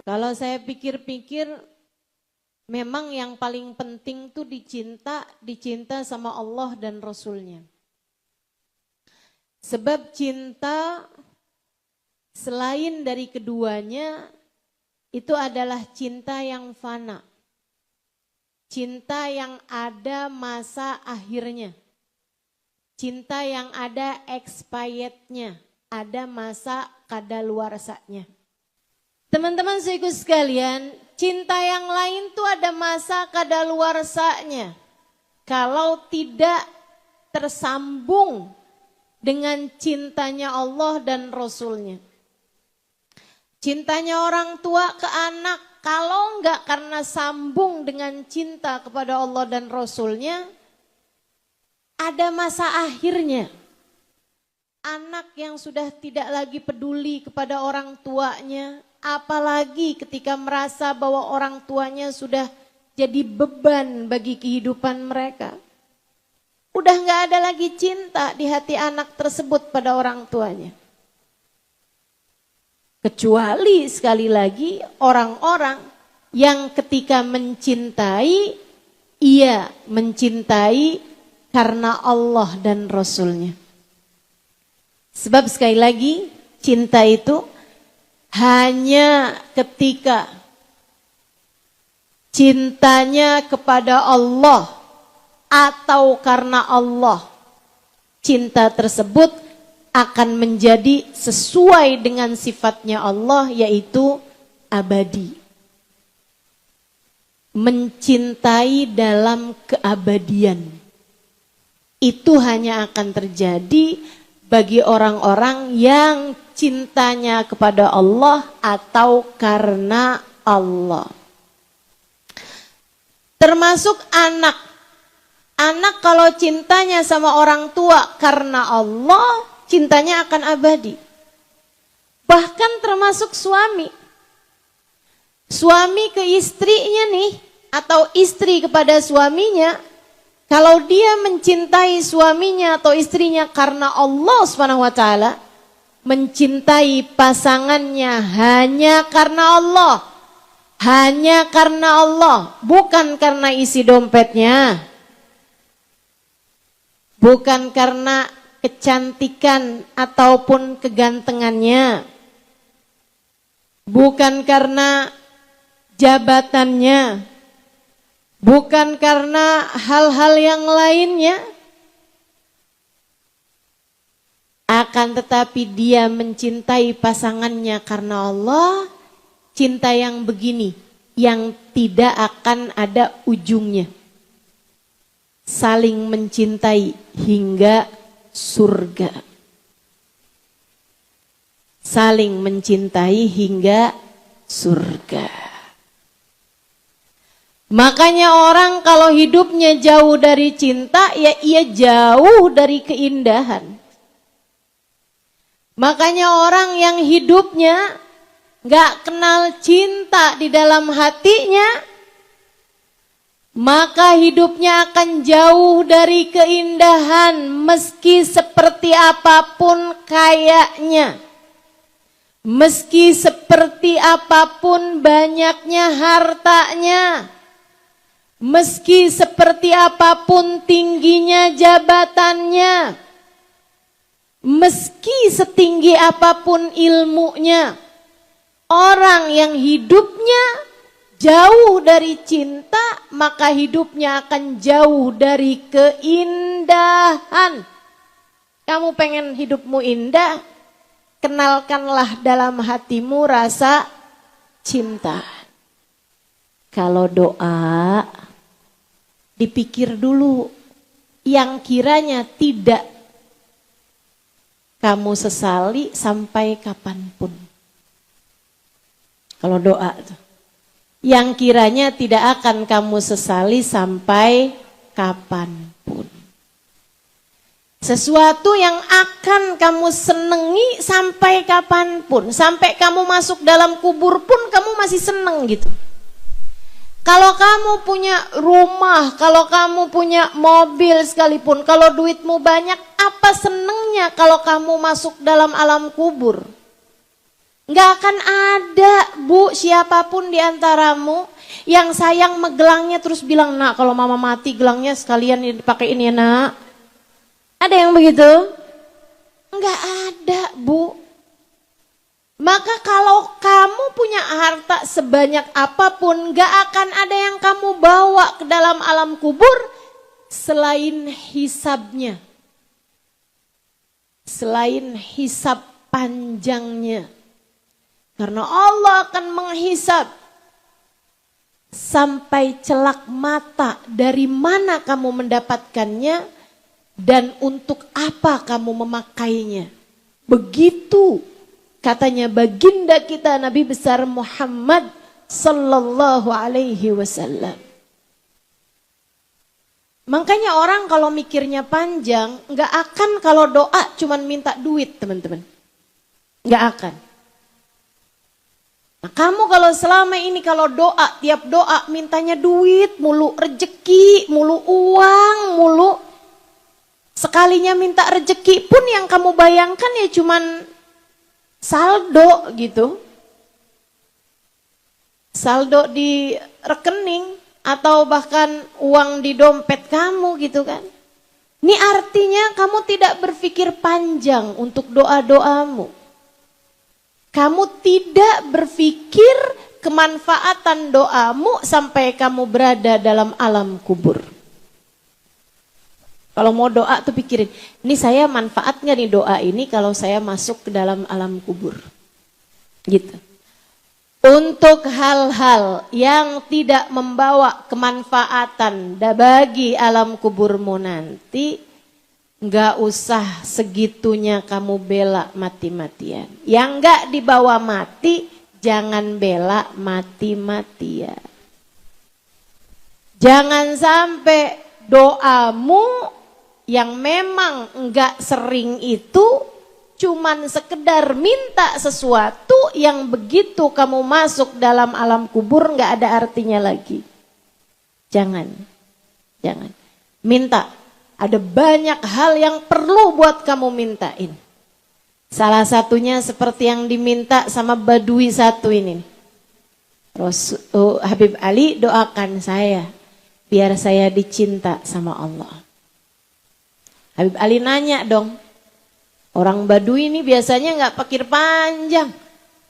Kalau saya pikir-pikir, memang yang paling penting tuh dicinta sama Allah dan Rasulnya. Sebab cinta selain dari keduanya, itu adalah cinta yang fana. Cinta yang ada masa akhirnya. Cinta yang ada expirednya, ada masa kadaluarsanya. Teman-teman saudaraku sekalian, cinta yang lain tuh ada masa kadaluarsanya. Kalau tidak tersambung dengan cintanya Allah dan Rasulnya. Cintanya orang tua ke anak, kalau enggak karena sambung dengan cinta kepada Allah dan Rasulnya, ada masa akhirnya. Anak yang sudah tidak lagi peduli kepada orang tuanya, apalagi ketika merasa bahwa orang tuanya sudah jadi beban bagi kehidupan mereka. Udah enggak ada lagi cinta di hati anak tersebut pada orang tuanya. Kecuali sekali lagi orang-orang yang ketika mencintai, ia mencintai karena Allah dan Rasulnya. Sebab sekali lagi cinta itu hanya ketika cintanya kepada Allah atau karena Allah, cinta tersebut akan menjadi sesuai dengan sifatnya Allah, yaitu abadi. Mencintai dalam keabadian. Itu hanya akan terjadi bagi orang-orang yang cintanya kepada Allah atau karena Allah. Termasuk anak. Anak kalau cintanya sama orang tua karena Allah, cintanya akan abadi. Bahkan termasuk suami. Suami ke istrinya nih, atau istri kepada suaminya, kalau dia mencintai suaminya atau istrinya karena Allah SWT, mencintai pasangannya hanya karena Allah. Hanya karena Allah, bukan karena isi dompetnya. Bukan karena kecantikan ataupun kegantengannya. Bukan karena jabatannya. Bukan karena hal-hal yang lainnya. Akan tetapi dia mencintai pasangannya karena Allah. Cinta yang begini, yang tidak akan ada ujungnya. Saling mencintai hingga surga. Saling mencintai hingga surga. Makanya orang kalau hidupnya jauh dari cinta, ya ia jauh dari keindahan. Makanya orang yang hidupnya gak kenal cinta di dalam hatinya, maka hidupnya akan jauh dari keindahan meski seperti apapun kayanya. Meski seperti apapun banyaknya hartanya. Meski seperti apapun tingginya jabatannya. Meski setinggi apapun ilmunya. Orang yang hidupnya jauh dari cinta, maka hidupnya akan jauh dari keindahan. Kamu pengen hidupmu indah? Kenalkanlah dalam hatimu rasa cinta. Kalau doa, dipikir dulu yang kiranya tidak kamu sesali sampai kapanpun. Kalau doa tuh, yang kiranya tidak akan kamu sesali sampai kapanpun. Sesuatu yang akan kamu senengi sampai kapanpun. Sampai kamu masuk dalam kubur pun kamu masih seneng gitu. Kalau kamu punya rumah, kalau kamu punya mobil sekalipun, kalau duitmu banyak, apa senengnya kalau kamu masuk dalam alam kubur? Nggak akan ada, Bu, siapapun di antaramu yang sayang megelangnya terus bilang, nak kalau mama mati gelangnya sekalian dipakein ya nak. Ada yang begitu? Nggak ada, Bu. Maka kalau kamu punya harta sebanyak apapun, nggak akan ada yang kamu bawa ke dalam alam kubur selain hisabnya. Selain hisab panjangnya. Karena Allah akan menghisab sampai celak mata dari mana kamu mendapatkannya dan untuk apa kamu memakainya. Begitu katanya baginda kita Nabi besar Muhammad sallallahu alaihi wasallam. Makanya orang kalau mikirnya panjang, nggak akan kalau doa cuman minta duit, teman-teman. Nggak akan. Nah, kamu kalau selama ini kalau doa, tiap doa mintanya duit mulu, rejeki mulu, uang mulu. Sekalinya minta rejeki pun yang kamu bayangkan ya cuman saldo gitu. Saldo di rekening atau bahkan uang di dompet kamu gitu kan. Ini artinya kamu tidak berpikir panjang untuk doa-doamu. Kamu tidak berpikir kemanfaatan doamu sampai kamu berada dalam alam kubur. Kalau mau doa tuh pikirin, ini saya manfaat nggak nih doa ini kalau saya masuk ke dalam alam kubur. Gitu. Untuk hal-hal yang tidak membawa kemanfaatan bagi alam kuburmu nanti, nggak usah segitunya kamu bela mati-matian. Yang nggak dibawa mati, jangan bela mati-matian. Jangan sampai doamu yang memang nggak sering itu cuman sekedar minta sesuatu yang begitu kamu masuk dalam alam kubur nggak ada artinya lagi. Jangan. Minta. Ada banyak hal yang perlu buat kamu mintain. Salah satunya seperti yang diminta sama Badui satu ini. Habib Ali, doakan saya biar saya dicinta sama Allah. Habib Ali nanya dong. Orang Badui ini biasanya nggak pikir panjang.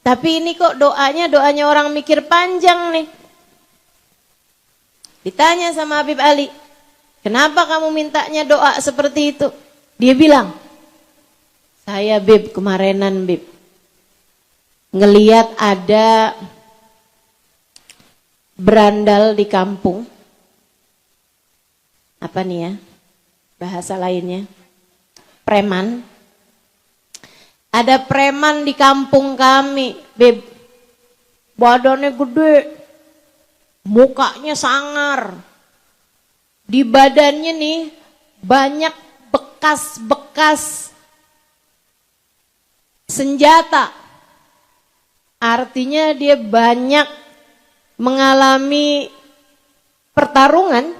Tapi ini kok doanya orang mikir panjang nih. Ditanya sama Habib Ali. Kenapa kamu mintanya doa seperti itu? Dia bilang, saya Bib, kemarinan Bib, ngeliat ada berandal di kampung. Apa nih ya? Bahasa lainnya. Preman. Ada preman di kampung kami, Bib. Badannya gede. Mukanya sangar. Di badannya nih banyak bekas-bekas senjata. Artinya dia banyak mengalami pertarungan,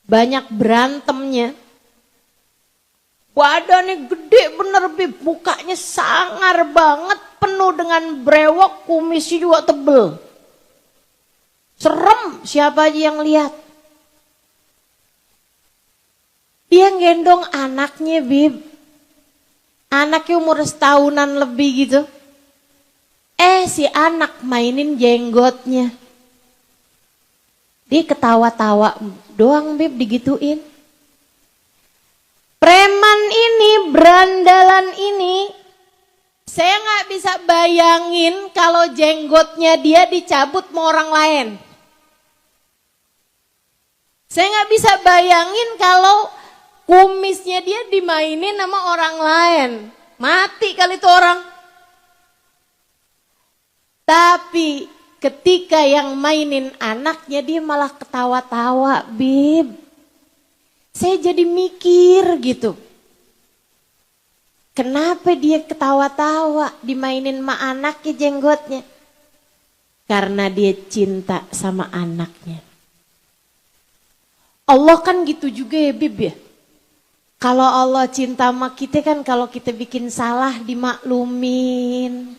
banyak berantemnya. Badannya gede bener Bib, mukanya sangar banget, penuh dengan brewok, kumisnya juga tebel. Serem siapa aja yang lihat. Dia gendong anaknya Bib. Anaknya umur setahunan lebih gitu. Si anak mainin jenggotnya. Dia ketawa-tawa doang Bib digituin. Preman ini, berandalan ini, saya gak bisa bayangin kalau jenggotnya dia dicabut sama orang lain. Saya gak bisa bayangin kalau kumisnya dia dimainin sama orang lain. Mati kali itu orang. Tapi ketika yang mainin anaknya dia malah ketawa-tawa, Bib. Saya jadi mikir gitu. Kenapa dia ketawa-tawa dimainin sama anaknya jenggotnya? Karena dia cinta sama anaknya. Allah kan gitu juga ya Bib ya. Kalau Allah cinta sama kita kan kalau kita bikin salah dimaklumin.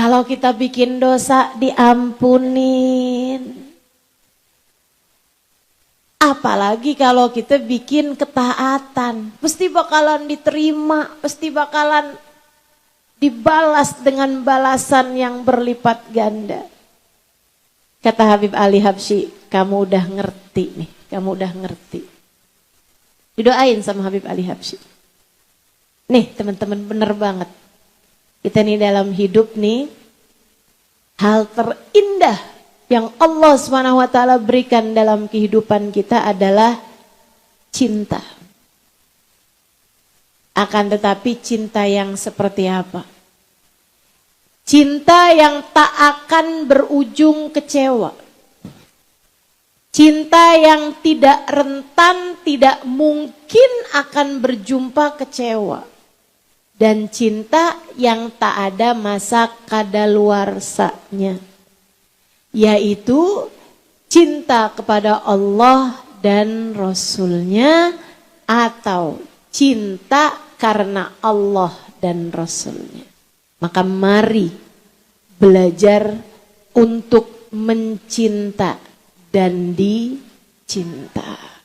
Kalau kita bikin dosa diampunin. Apalagi kalau kita bikin ketaatan. Pasti bakalan diterima, pasti bakalan dibalas dengan balasan yang berlipat ganda. Kata Habib Ali Habsyi, kamu udah ngerti nih, kamu udah ngerti. Didoain sama Habib Ali Habsyi. Nih teman-teman, bener banget. Kita nih dalam hidup nih, hal terindah yang Allah SWT berikan dalam kehidupan kita adalah cinta. Akan tetapi cinta yang seperti apa? Cinta yang tak akan berujung kecewa. Cinta yang tidak rentan, tidak mungkin akan berjumpa kecewa. Dan cinta yang tak ada masa kadaluarsanya. Yaitu cinta kepada Allah dan Rasulnya, atau cinta karena Allah dan Rasulnya. Maka mari belajar untuk mencinta dan dicinta.